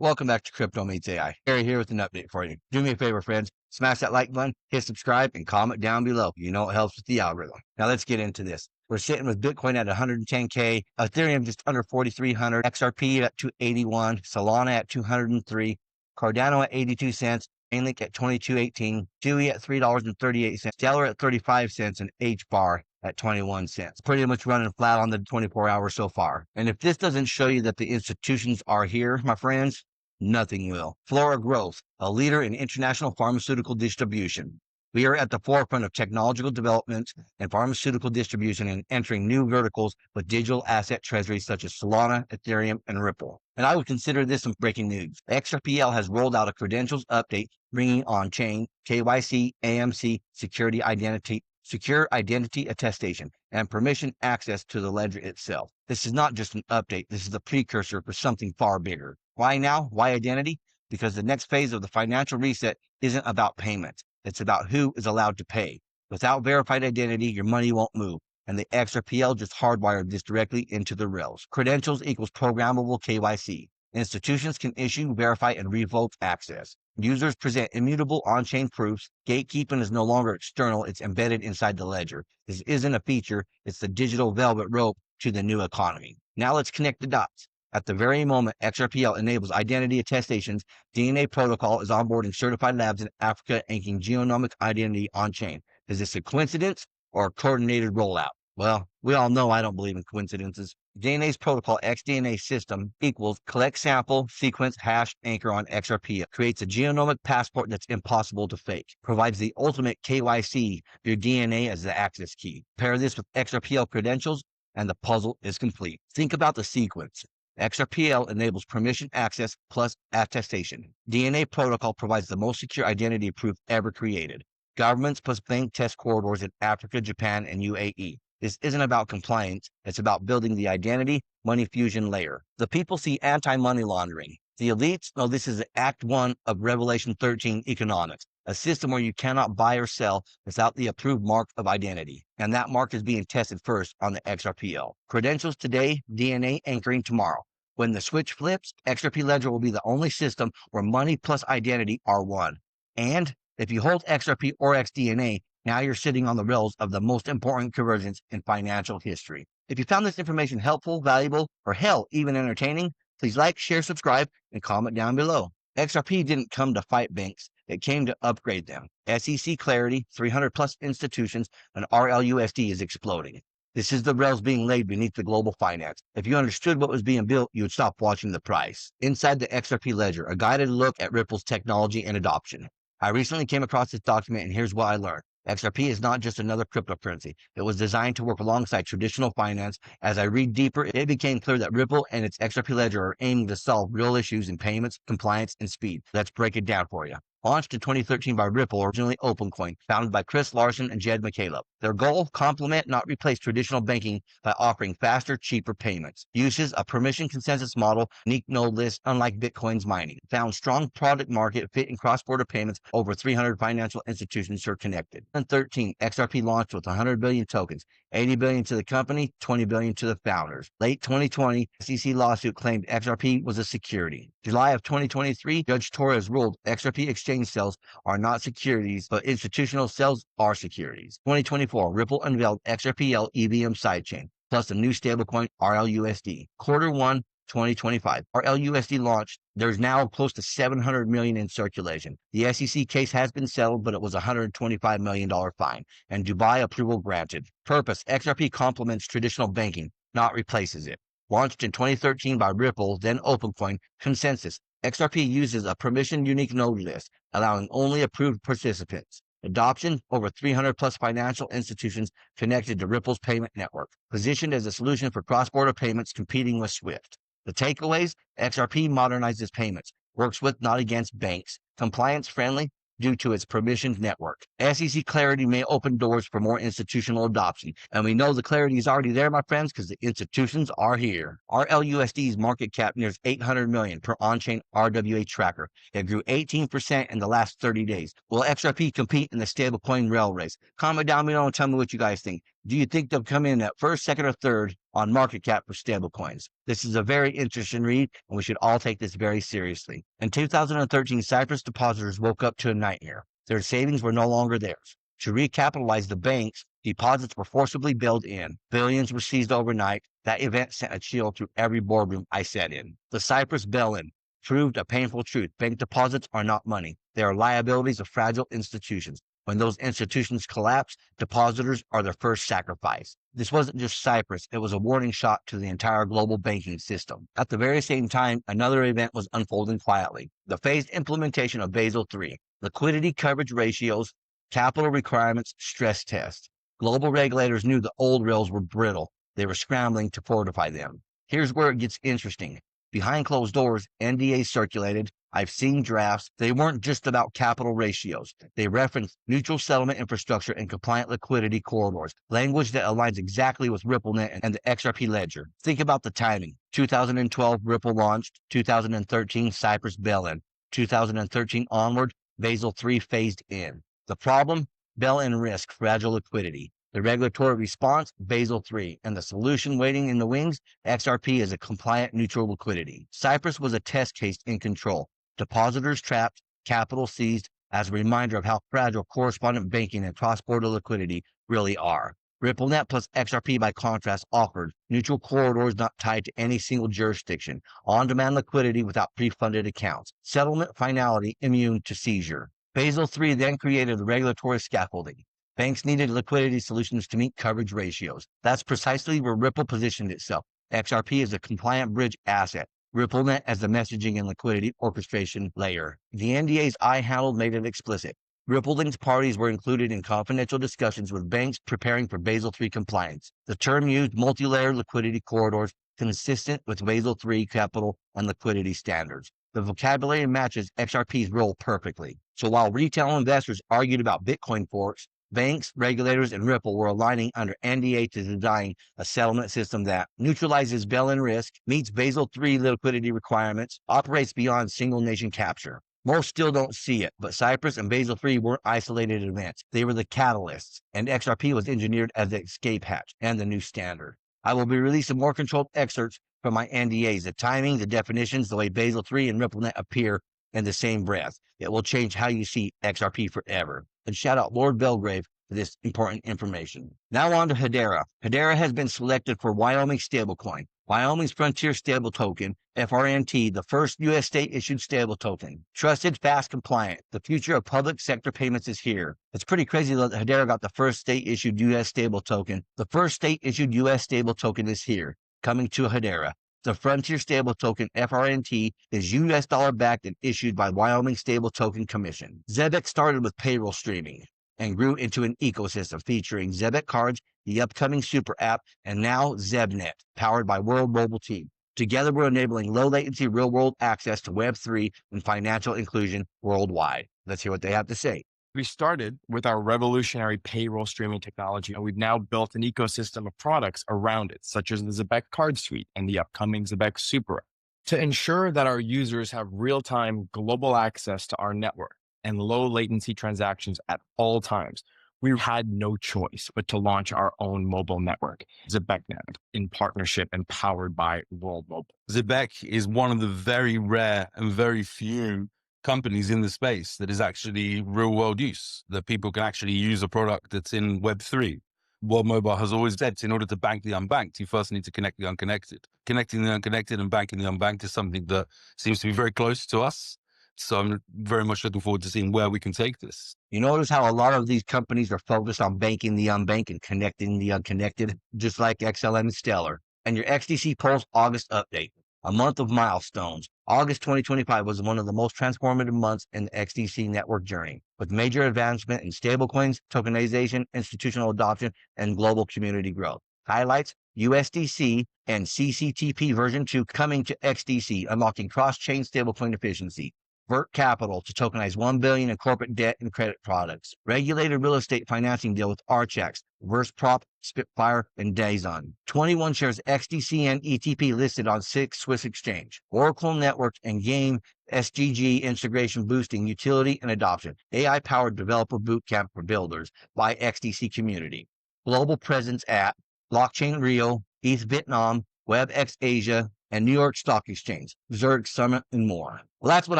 Welcome back to Crypto Meets AI. Gary here with an update for you. Do me a favor, friends. Smash that like button, hit subscribe, and comment down below. You know it helps with the algorithm. Now let's get into this. We're sitting with Bitcoin at 110K, Ethereum just under 4,300, XRP at 281, Solana at 203, Cardano at 82 cents, Chainlink at 22.18, Dewey at $3.38, Stellar at 35 cents, and HBAR at 21 cents. Pretty much running flat on the 24 hours so far. And if this doesn't show you that the institutions are here, my friends, nothing will. Flora Growth, a leader in international pharmaceutical distribution. We are at the forefront of technological development and pharmaceutical distribution and entering new verticals with digital asset treasuries such as Solana, Ethereum, and Ripple. And I would consider this some breaking news. XRPL has rolled out a credentials update bringing on-chain KYC, AMC, secure identity attestation, and permission access to the ledger itself. This is not just an update. This is a precursor for something far bigger. Why now? Why identity? Because the next phase of the financial reset isn't about payments. It's about who is allowed to pay. Without verified identity, your money won't move. And the XRPL just hardwired this directly into the rails. Credentials equals programmable KYC. Institutions can issue, verify, and revoke access. Users present immutable on-chain proofs. Gatekeeping is no longer external. It's embedded inside the ledger. This isn't a feature. It's the digital velvet rope to the new economy. Now let's connect the dots. At the very moment XRPL enables identity attestations, DNA Protocol is onboarding certified labs in Africa inking genomic identity on-chain. Is this a coincidence or a coordinated rollout? Well, we all know I don't believe in coincidences. DNA's protocol XDNA system equals collect sample, sequence, hash, anchor on XRP. Creates a genomic passport that's impossible to fake. Provides the ultimate KYC, your DNA as the access key. Pair this with XRPL credentials and the puzzle is complete. Think about the sequence. XRPL enables permission access plus attestation. DNA Protocol provides the most secure identity proof ever created. Governments plus bank test corridors in Africa, Japan, and UAE. This isn't about compliance. It's about building the identity money fusion layer. The people see anti-money laundering. The elites know this is Act 1 of Revelation 13 economics, a system where you cannot buy or sell without the approved mark of identity. And that mark is being tested first on the XRPL. Credentials today, DNA anchoring tomorrow. When the switch flips, XRP Ledger will be the only system where money plus identity are one. And if you hold XRP or XDNA, now you're sitting on the rails of the most important convergence in financial history. If you found this information helpful, valuable, or hell, even entertaining, please like, share, subscribe, and comment down below. XRP didn't come to fight banks. It came to upgrade them. SEC clarity, 300 plus institutions, and RLUSD is exploding. This is the rails being laid beneath the global finance. If you understood what was being built, you would stop watching the price. Inside the XRP Ledger, a guided look at Ripple's technology and adoption. I recently came across this document and here's what I learned. XRP is not just another cryptocurrency. It was designed to work alongside traditional finance. As I read deeper, it became clear that Ripple and its XRP Ledger are aiming to solve real issues in payments, compliance, and speed. Let's break it down for you. Launched in 2013 by Ripple, originally OpenCoin, founded by Chris Larson and Jed McCaleb. Their goal, complement, not replace traditional banking by offering faster, cheaper payments. Uses a permission consensus model, unique node list, unlike Bitcoin's mining. Found strong product market fit in cross-border payments. Over 300 financial institutions are connected. In 2013, XRP launched with 100 billion tokens, 80 billion to the company, 20 billion to the founders. Late 2020, SEC lawsuit claimed XRP was a security. July of 2023, Judge Torres ruled XRP exchange sales are not securities, but institutional sales are securities. 2024, Ripple unveiled XRPL EVM sidechain, plus a new stablecoin RLUSD. Quarter 1, 2025. RLUSD launched. There's now close to 700 million in circulation. The SEC case has been settled, but it was a $125 million fine, and Dubai approval granted. Purpose: XRP complements traditional banking, not replaces it. Launched in 2013 by Ripple, then OpenCoin, Consensus. XRP uses a permission unique node list, allowing only approved participants. Adoption: over 300 plus financial institutions connected to Ripple's payment network, positioned as a solution for cross-border payments competing with SWIFT. The takeaways: XRP modernizes payments, works with, not against, banks, compliance-friendly due to its permissioned network. SEC clarity may open doors for more institutional adoption, and we know the clarity is already there, my friends, because the institutions are here. RLUSD's market cap nears 800 million per on-chain RWA tracker. It grew 18% in the last 30 days. Will XRP compete in the stablecoin rail race? Comment down below and tell me what you guys think. Do you think they'll come in at first, second, or third on market cap for stablecoins? This is a very interesting read, and we should all take this very seriously. In 2013, Cyprus depositors woke up to a nightmare. Their savings were no longer theirs. To recapitalize the banks, deposits were forcibly bailed in. Billions were seized overnight. That event sent a chill through every boardroom I sat in. The Cyprus bail-in proved a painful truth. Bank deposits are not money. They are liabilities of fragile institutions. When those institutions collapse, depositors are their first sacrifice. This wasn't just Cyprus, it was a warning shot to the entire global banking system. At the very same time, another event was unfolding quietly. The phased implementation of Basel III, liquidity coverage ratios, capital requirements, stress tests. Global regulators knew the old rails were brittle. They were scrambling to fortify them. Here's where it gets interesting. Behind closed doors, NDAs circulated. I've seen drafts. They weren't just about capital ratios. They referenced neutral settlement infrastructure and compliant liquidity corridors, language that aligns exactly with RippleNet and the XRP ledger. Think about the timing. 2012, Ripple launched. 2013, Cyprus bail-in. 2013 onward, Basel III phased in. The problem? Bail-in risk, fragile liquidity. The regulatory response, Basel III, and the solution waiting in the wings, XRP is a compliant neutral liquidity. Cyprus was a test case in control. Depositors trapped, capital seized, as a reminder of how fragile correspondent banking and cross-border liquidity really are. RippleNet plus XRP, by contrast, offered neutral corridors not tied to any single jurisdiction, on-demand liquidity without pre-funded accounts, settlement finality immune to seizure. Basel III then created the regulatory scaffolding. Banks needed liquidity solutions to meet coverage ratios. That's precisely where Ripple positioned itself. XRP is a compliant bridge asset. RippleNet as the messaging and liquidity orchestration layer. The NDAs I handled made it explicit. Ripple-linked parties were included in confidential discussions with banks preparing for Basel III compliance. The term used multi-layered liquidity corridors consistent with Basel III capital and liquidity standards. The vocabulary matches XRP's role perfectly. So while retail investors argued about Bitcoin forks, banks, regulators, and Ripple were aligning under NDA to design a settlement system that neutralizes bail-in risk, meets Basel III liquidity requirements, operates beyond single-nation capture. Most still don't see it, but Cyprus and Basel III weren't isolated events. They were the catalysts, and XRP was engineered as the escape hatch and the new standard. I will be releasing more controlled excerpts from my NDAs, the timing, the definitions, the way Basel III and RippleNet appear in the same breath. It will change how you see XRP forever. And shout out Lord Belgrave for this important information. Now on to Hedera. Hedera has been selected for Wyoming stablecoin. Wyoming's Frontier Stable Token, FRNT, the first U.S. state-issued stable token. Trusted, fast, compliant. The future of public sector payments is here. It's pretty crazy that Hedera got the first state-issued U.S. stable token. The first state-issued U.S. stable token is here, coming to Hedera. The Frontier Stable Token, FRNT, is U.S. dollar-backed and issued by Wyoming Stable Token Commission. Zebec started with payroll streaming and grew into an ecosystem featuring Zebec cards, the upcoming super app, and now ZebNet, powered by World Mobile Team. Together, we're enabling low-latency real-world access to Web3 and financial inclusion worldwide. Let's hear what they have to say. We started with our revolutionary payroll streaming technology, and we've now built an ecosystem of products around it, such as the Zebec card suite and the upcoming Zebec Super App, to ensure that our users have real-time global access to our network and low latency transactions at all times. We had no choice but to launch our own mobile network, ZebecNet, in partnership and powered by World Mobile. Zebec is one of the very rare and very few companies in the space that is actually real world use, that people can actually use a product that's in Web3. World Mobile has always said, in order to bank the unbanked, you first need to connect the unconnected. Connecting the unconnected and banking the unbanked is something that seems to be very close to us. So I'm very much looking forward to seeing where we can take this. You notice how a lot of these companies are focused on banking the unbanked and connecting the unconnected, just like XLM and Stellar. And your XDC Pulse August update, a month of milestones. August 2025 was one of the most transformative months in the XDC network journey, with major advancement in stablecoins, tokenization, institutional adoption, and global community growth. Highlights: USDC and CCTP version 2 coming to XDC, unlocking cross-chain stablecoin efficiency. Vert Capital to tokenize $1 billion in corporate debt and credit products. Regulated real estate financing deal with Archex, VerseProp, Spitfire, and Dazon. 21 shares XDC and ETP listed on 6 Swiss exchange. Oracle Networks and Game SGG integration boosting utility and adoption. AI-powered developer bootcamp for builders by XDC community. global presence at Blockchain Rio, ETH Vietnam, WebEx Asia, and New York Stock Exchange, Zurich Summit, and more. Well, that's what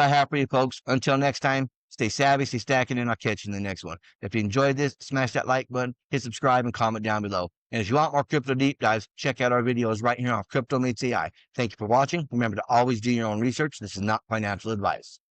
I have for you folks. Until next time, stay savvy, stay stacking, and I'll catch you in the next one. If you enjoyed this, smash that like button, hit subscribe, and comment down below. And if you want more crypto deep dives, check out our videos right here on Crypto Meets AI. Thank you for watching. Remember to always do your own research. This is not financial advice.